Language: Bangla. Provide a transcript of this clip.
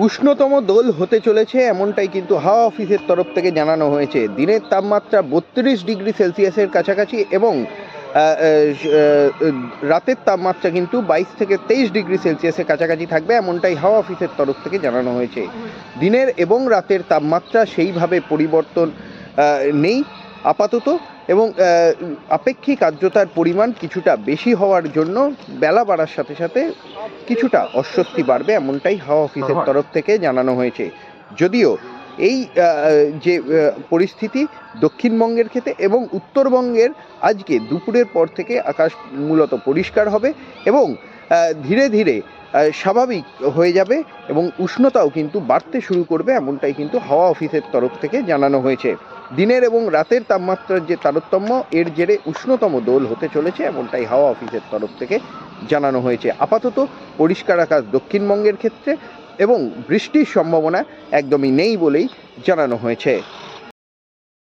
উষ্ণতম দোল হতে চলেছে এমনটাই কিন্তু হাওয়া অফিসের তরফ থেকে জানানো হয়েছে। দিনের তাপমাত্রা 32 ডিগ্রি সেলসিয়াসের কাছাকাছি এবং রাতের তাপমাত্রা কিন্তু 22 থেকে 23 ডিগ্রি সেলসিয়াসের কাছাকাছি থাকবে, এমনটাই হাওয়া অফিসের তরফ থেকে জানানো হয়েছে। দিনের এবং রাতের তাপমাত্রা সেইভাবে পরিবর্তন নেই আপাতত, এবং আপেক্ষিক আর্দ্রতার পরিমাণ কিছুটা বেশি হওয়ার জন্য বেলা বাড়ার সাথে সাথে কিছুটা অস্বস্তি বাড়বে, এমনটাই হাওয়া অফিসের তরফ থেকে জানানো হয়েছে। যদিও এই যে পরিস্থিতি দক্ষিণবঙ্গের ক্ষেত্রে এবং উত্তরবঙ্গের আজকে দুপুরের পর থেকে আকাশ মূলত পরিষ্কার হবে এবং ধীরে ধীরে স্বাভাবিক হয়ে যাবে এবং উষ্ণতাও কিন্তু বাড়তে শুরু করবে, এমনটাই কিন্তু হাওয়া অফিসের তরফ থেকে জানানো হয়েছে। দিনের এবং রাতের তাপমাত্রার যে তারতম্য, এর জেরে উষ্ণতম দোল হতে চলেছে, এমনটাই হাওয়া অফিসের তরফ থেকে জানানো হয়েছে। আপাতত পরিষ্কার আকাশ দক্ষিণবঙ্গের ক্ষেত্রে এবং বৃষ্টির সম্ভাবনা একদমই নেই বলেই জানানো হয়েছে।